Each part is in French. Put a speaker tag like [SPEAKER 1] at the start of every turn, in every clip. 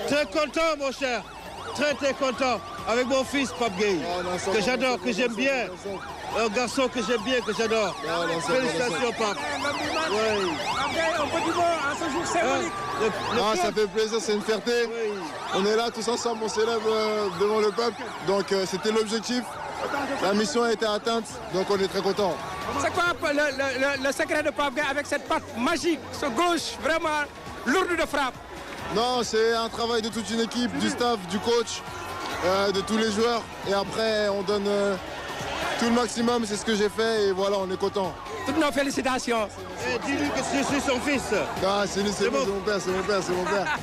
[SPEAKER 1] Très content, mon cher. Très content. Avec mon fils, Pape Gueye, que j'adore, que j'aime bien. Un garçon que j'aime bien, que j'adore. Félicitations, Pape. Oui.
[SPEAKER 2] Un petit mot à ce jour symbolique.
[SPEAKER 3] Ça fait plaisir, c'est une fierté.
[SPEAKER 1] Oui.
[SPEAKER 3] On est là tous ensemble, on célèbre devant le peuple. Donc c'était l'objectif. La mission a été atteinte, donc on est très contents.
[SPEAKER 2] C'est quoi le secret de Pape Gueye avec cette patte magique, ce gauche vraiment lourde de frappe?
[SPEAKER 3] Non, c'est un travail de toute une équipe, du staff, du coach, de tous les joueurs. Et après, on donne tout le maximum, c'est ce que j'ai fait et voilà, on est content.
[SPEAKER 2] Toutes nos félicitations.
[SPEAKER 1] Dis-lui que je suis son fils.
[SPEAKER 3] Ah, c'est mon père, c'est mon père, c'est mon père.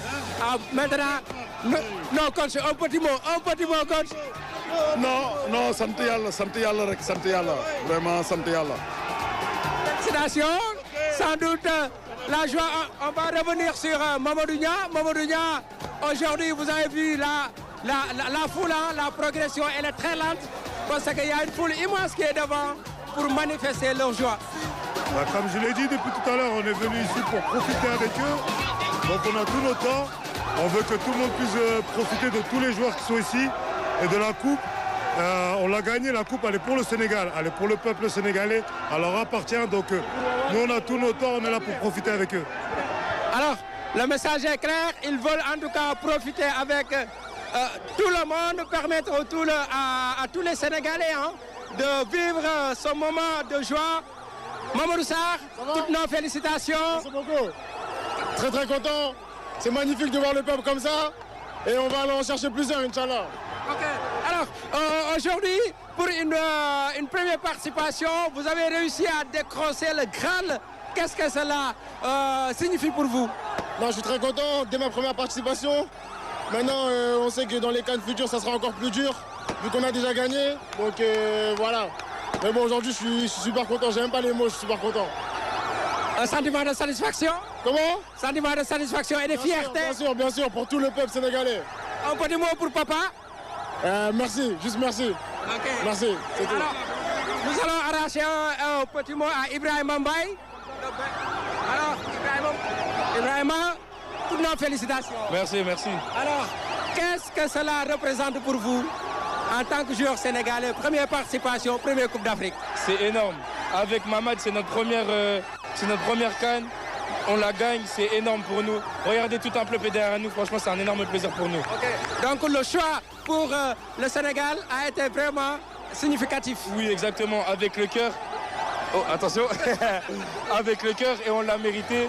[SPEAKER 2] Maintenant, non, coach, un petit mot, coach.
[SPEAKER 4] Non, sant yàlla rek, sant yàlla. Vraiment, sant yàlla.
[SPEAKER 2] Félicitations. Sans doute, la joie, on va revenir sur Mamadou Nia. Mamadou Nia, aujourd'hui, vous avez vu la foule, la progression, elle est très lente parce qu'il y a une foule immense qui est devant pour manifester leur joie.
[SPEAKER 4] Comme je l'ai dit depuis tout à l'heure, on est venu ici pour profiter avec eux. Donc on a tout notre temps. On veut que tout le monde puisse profiter de tous les joueurs qui sont ici et de la coupe. On l'a gagné, la coupe, elle est pour le Sénégal, elle est pour le peuple sénégalais, elle leur appartient. Donc nous, on a tout notre temps, on est là pour profiter avec eux.
[SPEAKER 2] Alors, le message est clair, ils veulent en tout cas profiter avec tout le monde, permettre à tous les Sénégalais de vivre ce moment de joie. Mamadou Sarr, toutes nos félicitations.
[SPEAKER 3] Merci beaucoup. Très content. C'est magnifique de voir le peuple comme ça. Et on va aller en chercher plusieurs, Inch'Allah.
[SPEAKER 2] Okay. Alors, aujourd'hui, pour une première participation, vous avez réussi à décrocher le Graal. Qu'est-ce que cela signifie pour vous?
[SPEAKER 3] Non, je suis très content dès ma première participation. Maintenant, on sait que dans les CAN futurs, ça sera encore plus dur, vu qu'on a déjà gagné. Donc voilà. Mais bon, aujourd'hui, je suis super content. J'ai même pas les mots, je suis super content.
[SPEAKER 2] Un sentiment de satisfaction?
[SPEAKER 3] Comment?
[SPEAKER 2] Sentiment de satisfaction et de fierté?
[SPEAKER 3] Bien sûr, pour tout le peuple sénégalais.
[SPEAKER 2] Un petit mot pour papa?
[SPEAKER 3] Merci, juste merci.
[SPEAKER 2] Okay.
[SPEAKER 3] Merci, c'est tout.
[SPEAKER 2] Alors, nous allons arracher un petit mot à Ibrahima Mbaye. Alors, Ibrahima, toutes nos félicitations.
[SPEAKER 5] Merci.
[SPEAKER 2] Alors, qu'est-ce que cela représente pour vous en tant que joueur sénégalais? Première participation, première Coupe d'Afrique.
[SPEAKER 5] C'est énorme. Avec Mamad, c'est notre première CAN. On la gagne, c'est énorme pour nous. Regardez tout un peuple derrière nous, franchement c'est un énorme plaisir pour nous.
[SPEAKER 2] Okay. Donc le choix pour le Sénégal a été vraiment significatif.
[SPEAKER 5] Oui, exactement, avec le cœur. Oh, attention. Avec le cœur et on l'a mérité.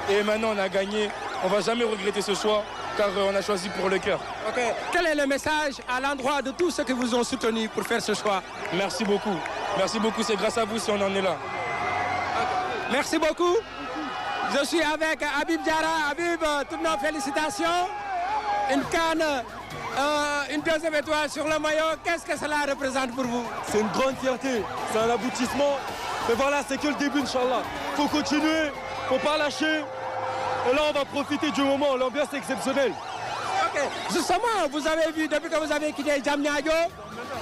[SPEAKER 5] Et maintenant on a gagné. On ne va jamais regretter ce choix car on a choisi pour le cœur.
[SPEAKER 2] Okay. Quel est le message à l'endroit de tous ceux qui vous ont soutenu pour faire ce choix?
[SPEAKER 5] Merci beaucoup, c'est grâce à vous si on en est là.
[SPEAKER 2] Okay. Merci beaucoup. Je suis avec Habib Diarra. Habib, toutes nos félicitations. Une canne, une deuxième étoile sur le maillot. Qu'est-ce que cela représente pour vous?
[SPEAKER 6] C'est une grande fierté, c'est un aboutissement. Mais voilà, c'est que le début, Inch'Allah. Il faut continuer, il ne faut pas lâcher. Et là, on va profiter du moment. L'ambiance est exceptionnelle.
[SPEAKER 2] Okay. Justement, vous avez vu, depuis que vous avez quitté Diamniadio,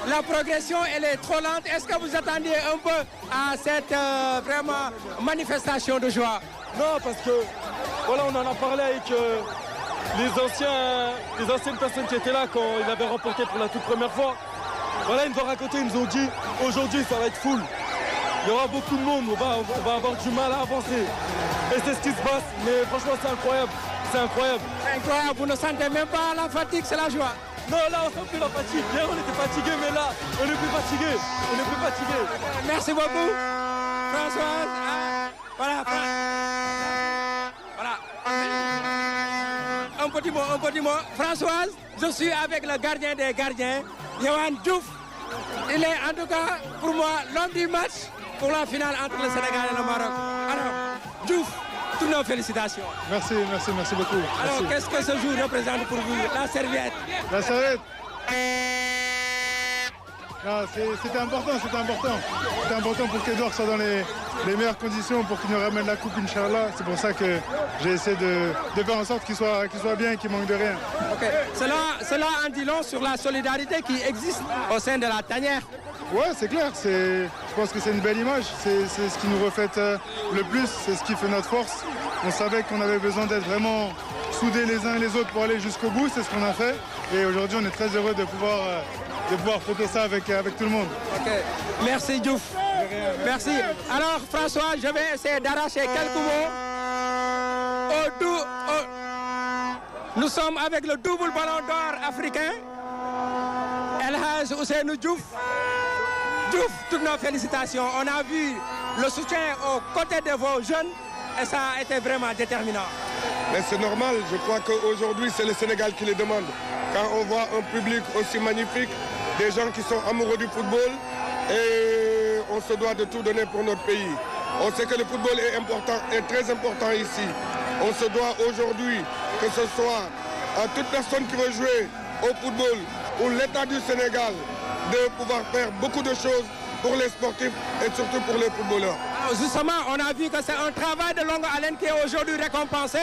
[SPEAKER 2] la progression, elle est trop lente. Est-ce que vous attendiez un peu à cette vraiment manifestation de joie?
[SPEAKER 6] Non, parce que voilà, on en a parlé avec les anciennes personnes qui étaient là quand il avait remporté pour la toute première fois. Voilà, ils nous ont raconté, ils nous ont dit aujourd'hui ça va être full. Il y aura beaucoup de monde, on va avoir du mal à avancer. Et c'est ce qui se passe, mais franchement c'est incroyable. C'est incroyable.
[SPEAKER 2] C'est incroyable, vous ne sentez même pas la fatigue, c'est la joie.
[SPEAKER 6] Non, là on sent plus la fatigue. Hier on était fatigué, mais là on est plus fatigué.
[SPEAKER 2] Merci beaucoup. Françoise, voilà. Un petit mot. Françoise, je suis avec le gardien des gardiens, Yohan Diouf. Il est en tout cas pour moi l'homme du match pour la finale entre le Sénégal et le Maroc. Alors, Diouf, toutes nos félicitations.
[SPEAKER 3] Merci beaucoup.
[SPEAKER 2] Alors, qu'est-ce que ce jour représente pour vous? La serviette.
[SPEAKER 3] La serviette. C'était important. C'était important pour qu'Edouard soit dans les meilleures conditions pour qu'il nous ramène la coupe, Inch'Allah. C'est pour ça que j'ai essayé de faire en sorte qu'il soit bien et qu'il manque de rien.
[SPEAKER 2] Okay. Cela en dit long sur la solidarité qui existe au sein de la tanière.
[SPEAKER 3] Ouais, c'est clair. Je pense que c'est une belle image. C'est ce qui nous reflète le plus. C'est ce qui fait notre force. On savait qu'on avait besoin d'être vraiment
[SPEAKER 4] souder les uns et les autres pour aller jusqu'au bout, c'est ce qu'on a fait. Et aujourd'hui, on est très heureux de pouvoir fêter ça avec tout le monde.
[SPEAKER 2] Okay. Merci Diouf. Merci. Alors François, je vais essayer d'arracher quelques mots. Nous sommes avec le double ballon d'or africain, El Hadj Ousseynou Diouf. Diouf, toutes nos félicitations. On a vu le soutien aux côtés de vos jeunes et ça a été vraiment déterminant.
[SPEAKER 7] Mais c'est normal, je crois qu'aujourd'hui c'est le Sénégal qui les demande. Quand on voit un public aussi magnifique, des gens qui sont amoureux du football, et on se doit de tout donner pour notre pays. On sait que le football est important, est très important ici. On se doit aujourd'hui, que ce soit à toute personne qui veut jouer au football ou l'État du Sénégal, de pouvoir faire beaucoup de choses pour les sportifs et surtout pour les footballeurs.
[SPEAKER 2] Alors justement, on a vu que c'est un travail de longue haleine qui est aujourd'hui récompensé.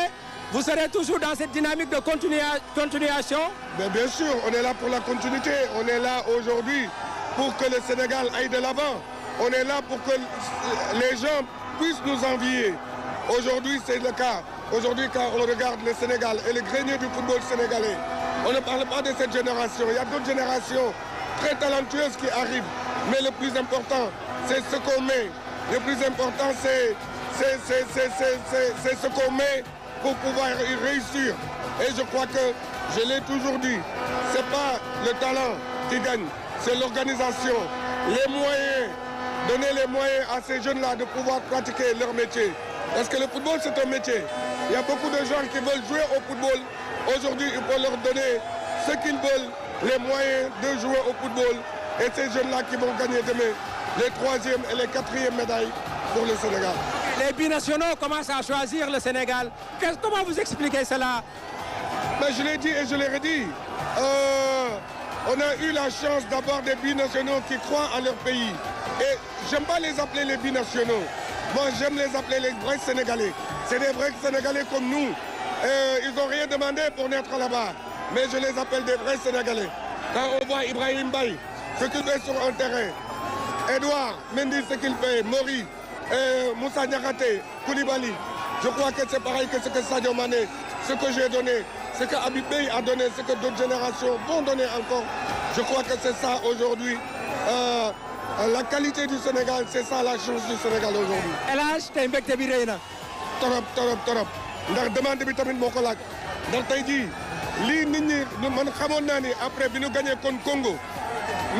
[SPEAKER 2] Vous serez toujours dans cette dynamique de continuation?
[SPEAKER 7] Bien sûr, on est là pour la continuité. On est là aujourd'hui pour que le Sénégal aille de l'avant. On est là pour que les gens puissent nous envier. Aujourd'hui, c'est le cas. Aujourd'hui, quand on regarde le Sénégal et le grenier du football sénégalais, on ne parle pas de cette génération. Il y a d'autres générations très talentueuses qui arrivent. Mais le plus important, c'est ce qu'on met. Le plus important, c'est ce qu'on met pour pouvoir y réussir. Et je crois que, je l'ai toujours dit, ce n'est pas le talent qui gagne, c'est l'organisation, les moyens, donner les moyens à ces jeunes-là de pouvoir pratiquer leur métier. Parce que le football, c'est un métier. Il y a beaucoup de gens qui veulent jouer au football. Aujourd'hui, il faut leur donner ce qu'ils veulent, les moyens de jouer au football. Et ces jeunes-là qui vont gagner demain les 3e et les 4e médailles pour le Sénégal.
[SPEAKER 2] Les binationaux commencent à choisir le Sénégal. Comment vous expliquez cela?
[SPEAKER 7] Mais je l'ai dit et je l'ai redit. On a eu la chance d'avoir des binationaux qui croient à leur pays. Et j'aime pas les appeler les binationaux. Moi, j'aime les appeler les vrais Sénégalais. C'est des vrais Sénégalais comme nous. Ils n'ont rien demandé pour naître là-bas. Mais je les appelle des vrais Sénégalais. Quand on voit Ibrahim Baye, ce qu'il fait sur un terrain, Edouard Mendy, ce qu'il fait, Mori, Moussa Niakhaté, Koulibaly, je crois que c'est pareil que ce que Sadio Mané, ce que j'ai donné, ce que Habib Beye a donné, ce que d'autres générations vont donner encore. Je crois que c'est ça aujourd'hui. La qualité du Sénégal, c'est ça la chance du Sénégal aujourd'hui.
[SPEAKER 2] El Hadj tey mbégte bi rëy na.
[SPEAKER 7] torop ndax demande bi tamit moo ko laaj ndax tey jii lii nit ñi man xamoon naa ni après bi ñu gagné kon Congo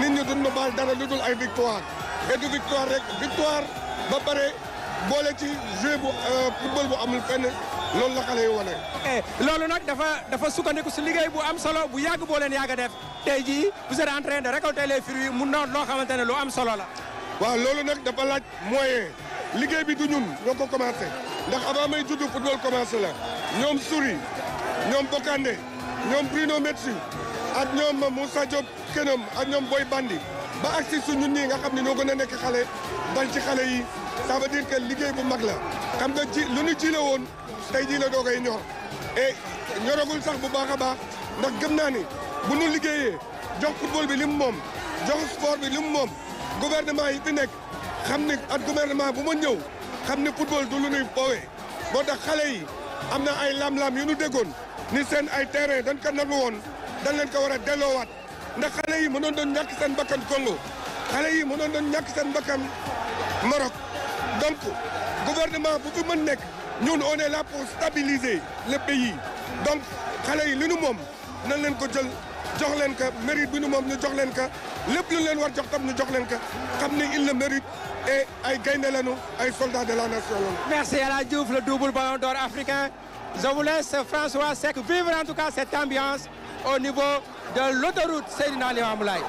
[SPEAKER 7] nit ñi duñ ma baal dara lu dul ay victoire et du victoire rek victoire ba pare boole ci jeu bu football bu amul fenn loolu la xale yi wane.
[SPEAKER 2] loolu nag dafa sukkandiku si liggéey bu am solo bu yàgg boo leen yàgg a def tey jii vous êtes en train de récolter les fruits mu noonu loo xamante ne lu am solo la.
[SPEAKER 7] waaw loolu nag dafa laaj moyen liggéey bi du ñun ñoo ko commencé ndax avant may juddu football commencé la ñoom Souri ñoom Bokandé ñoom Bruno Metsu ak ñoom Moussa Diop Kenom ak ñoom Boy Bandi ba agsi su ñun ñii nga xam ne ñoo gën a nekk xale dal ci xale yi ça veut dire que liggéey bu mag la xam nga ji lu ñu ji la woon tey jii la doogay ñor et ñoragul sax bu baax a baax ndax gëm naa ni bu ñu liggéeyee jox football bi li mu moom jox sport bi li mu moom gouvernement yi fi nekk xam ne ak gouvernement bu ma ñëw xam ne football du lu ñuy foowee moo tax xale yi am na ay lam-lam yu ñu déggoon ni seen ay terrain dañ ko nangu woon dañ leen ko war a delloowaat ndax xale yi mënoon doon ñàkk seen bakkan Congo xale yi mënoon doon ñàkk seen bakkan Maroc donc gouvernement bu fi mën nekk ñun on est là pour stabiliser le pays donc xale yi li nu moom nañ leen ko jël jox leen ko mérite bi nu moom ñu jox leen ko lépp lu leen war jox tam ñu jox leen ko xam ni il le mérite et ay gaynde lañu ay soldats de la nation lañu.
[SPEAKER 2] Merci El Hadj Diouf, le double ballon d'or africain. Je vous laisse François Seck vivre en tout cas cette ambiance au niveau de l'autoroute Seydina Limamou Laye.